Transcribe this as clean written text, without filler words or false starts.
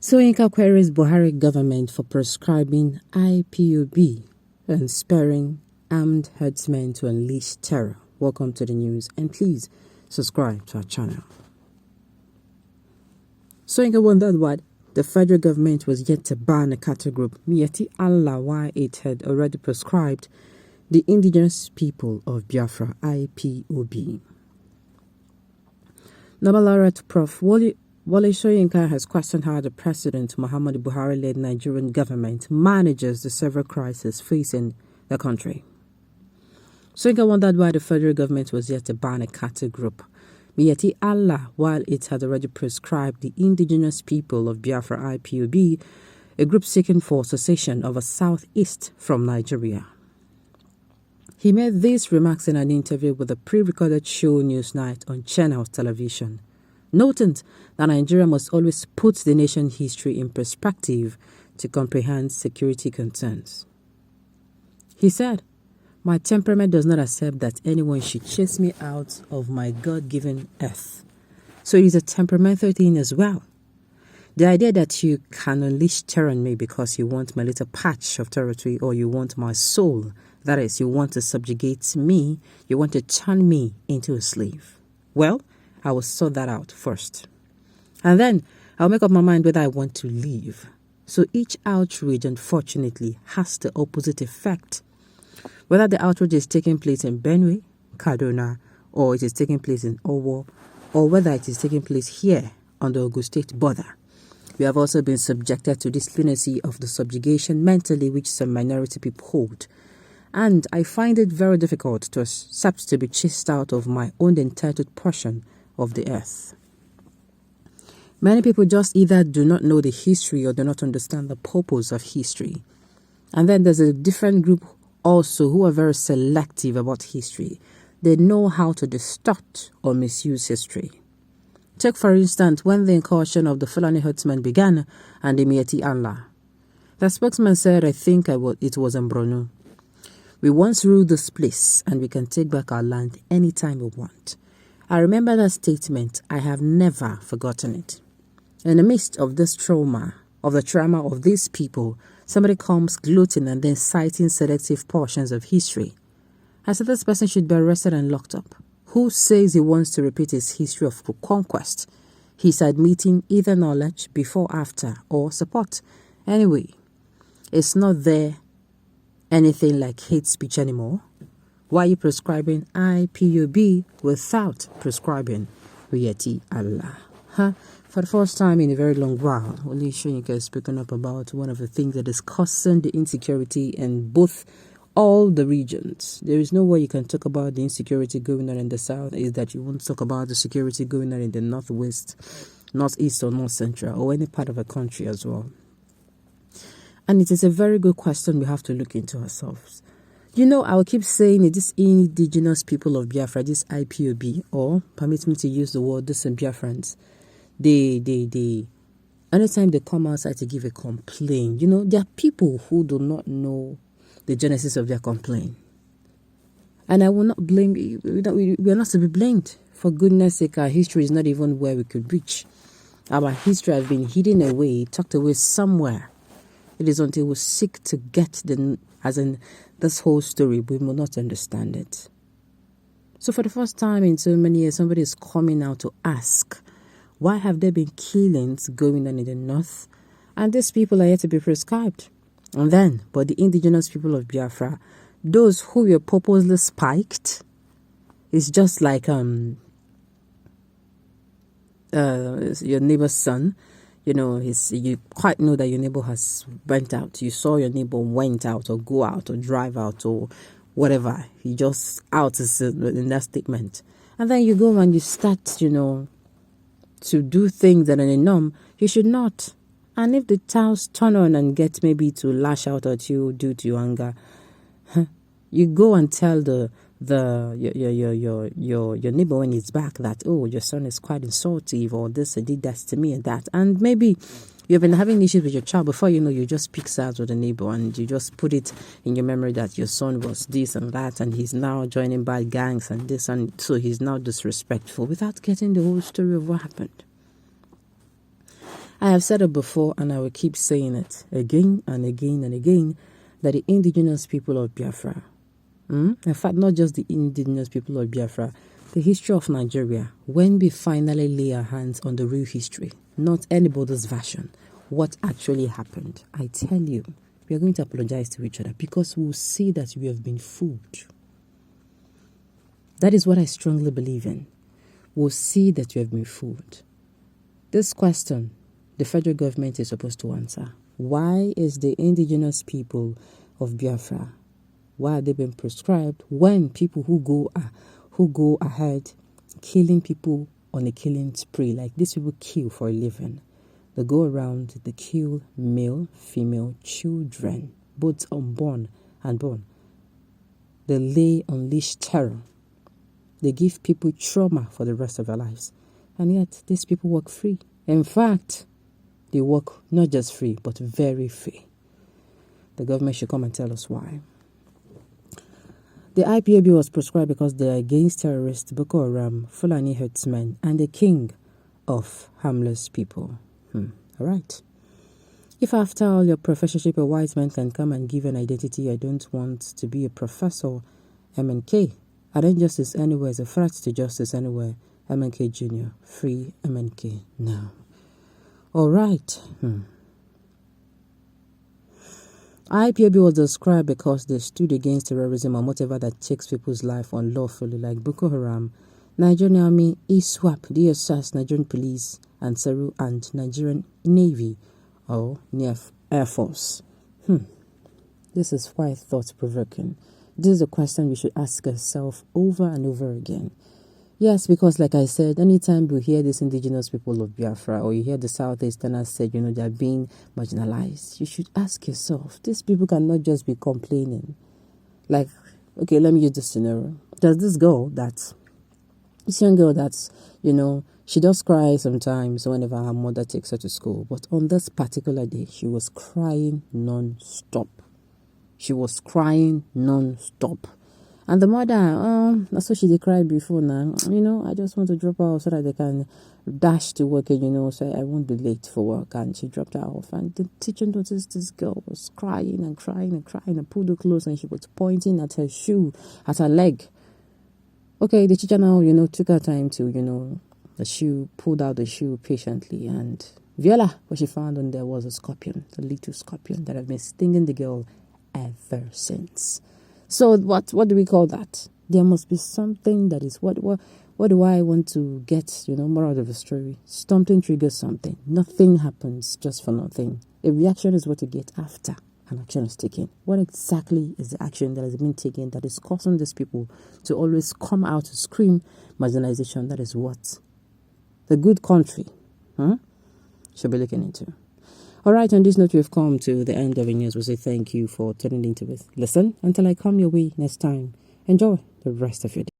Soyinka queries Buhari government for proscribing Ipob and sparing armed herdsmen to unleash terror. Welcome to the news and please subscribe to our channel. Soyinka wondered why the federal government was yet to ban a cattle group, Miyetti Allah, why it had already proscribed the indigenous people of Biafra, Ipob. Nobel laureate Prof. Wole Soyinka has questioned how the President Muhammadu Buhari-led Nigerian government manages the several crises facing the country. Soyinka wondered why the federal government was yet to ban a cattle group, Miyetti Allah, while it had already proscribed the indigenous people of Biafra, Ipob, a group seeking for secession over southeast from Nigeria. He made these remarks in an interview with a pre-recorded show Newsnight on Channels Television, noting that Nigeria must always put the nation's history in perspective to comprehend security concerns. He said, "My temperament does not accept that anyone should chase me out of my God-given earth. So it is a temperamental thing as well. The idea that you can unleash terror on me because you want my little patch of territory or you want my soul, that is, you want to subjugate me, you want to turn me into a slave. Well, I will sort that out first. And then I'll make up my mind whether I want to leave. So each outrage, unfortunately, has the opposite effect. Whether the outrage is taking place in Benue, Kaduna, or it is taking place in Owo, or whether it is taking place here on the Ogun State border. We have also been subjected to this lunacy of the subjugation mentally which some minority people hold. And I find it very difficult to accept to be chased out of my own entitled portion of the earth. Many people just either do not know the history or do not understand the purpose of history. And then there's a different group also who are very selective about history. They know how to distort or misuse history. Take for instance when the incursion of the Fulani Herdsmen began and the Miyetti Allah. The spokesman said, I think it was in Brno. We once ruled this place and we can take back our land anytime we want. I remember that statement. I have never forgotten it. In the midst of this trauma, of the trauma of these people, somebody comes gloating and then citing selective portions of history. I said this person should be arrested and locked up. Who says he wants to repeat his history of conquest? He's admitting either knowledge, before, after, or support. Anyway, it's not there anything like hate speech anymore. Why are you prescribing Ipob without prescribing Miyetti Allah? For the first time in a very long while, Wole Soyinka has spoken up about one of the things that is causing the insecurity in all the regions. There is no way you can talk about the insecurity going on in the south is that you won't talk about the security going on in the northwest, northeast, or north central, or any part of the country as well. And it is a very good question we have to look into ourselves. You know, I will keep saying it, this indigenous people of Biafra, this Ipob, or permit me to use the word, this Biafrans, anytime they come outside to give a complaint, you know, there are people who do not know the genesis of their complaint. And I will not blame you. We are not to be blamed. For goodness sake, our history is not even where we could reach. Our history has been hidden away, tucked away somewhere. It is until we seek to get this whole story, we will not understand it. So for the first time in so many years, somebody is coming out to ask, why have there been killings going on in the north? And these people are yet to be prescribed. And then, but the indigenous people of Biafra, those who were purposely spiked, it's just like your neighbor's son. You know, you quite know that your neighbor has went out. You saw your neighbor went out or go out or drive out or whatever. He just out is in that statement. And then you go and you start, you know, to do things that are a norm. You should not. And if the towels turn on and get maybe to lash out at you due to your anger, you go and tell your neighbor when he's back that, oh, your son is quite insultive or this or did that to me and that. And maybe you've been having issues with your child before you know you just pick sides with the neighbor and you just put it in your memory that your son was this and that and he's now joining bad gangs and this and so he's now disrespectful without getting the whole story of what happened. I have said it before and I will keep saying it again and again and again, that the indigenous people of Biafra, in fact, not just the indigenous people of Biafra, the history of Nigeria, when we finally lay our hands on the real history, not anybody's version, what actually happened, I tell you, we are going to apologize to each other because we'll see that we have been fooled. That is what I strongly believe in. We'll see that we have been fooled. This question, the federal government is supposed to answer. Why is the indigenous people of Biafra, why are they being proscribed when people who go ahead killing people on a killing spree, like these people kill for a living? They go around, they kill male, female, children, both unborn and born. They unleash terror. They give people trauma for the rest of their lives. And yet, these people walk free. In fact, they walk not just free, but very free. The government should come and tell us why. The Ipob was proscribed because they are against terrorists, Boko Haram, Fulani Herdsmen, and the king of harmless people. All right. If after all your professorship, a white man can come and give an identity, I don't want to be a professor, MNK. I don't justice anywhere is a threat to justice anywhere. MNK Jr. Free MNK now. All right. IPOB was described because they stood against terrorism and whatever that takes people's life unlawfully, like Boko Haram, Nigerian Army, ISWAP, DSS, Nigerian Police, and SERU, and Nigerian Navy or Air Force. This is quite thought-provoking. This is a question we should ask ourselves over and over again. Yes, because like I said, anytime you hear these indigenous people of Biafra or you hear the Southeasterners say, they are being marginalized, you should ask yourself, these people cannot just be complaining. Like, okay, let me use this scenario. There's this young girl that's, she does cry sometimes whenever her mother takes her to school. But on this particular day, she was crying non-stop. And the mother, that's what she did cry before now. I just want to drop her off so that they can dash to work, so I won't be late for work. And she dropped her off. And the teacher noticed this girl was crying and pulled her close and she was pointing at her shoe, at her leg. Okay, the teacher now, took her time to, pulled out the shoe patiently. And voila, what she found on there was a scorpion, a little scorpion that had been stinging the girl ever since. So what do we call that? There must be something that is, what do I want to get, more out of the story? Something triggers something. Nothing happens just for nothing. A reaction is what you get after an action is taken. What exactly is the action that has been taken that is causing these people to always come out to scream marginalization? That is what the good country should be looking into. All right, on this note, we've come to the end of the news. We say thank you for tuning into it. Listen until I come your way next time. Enjoy the rest of your day.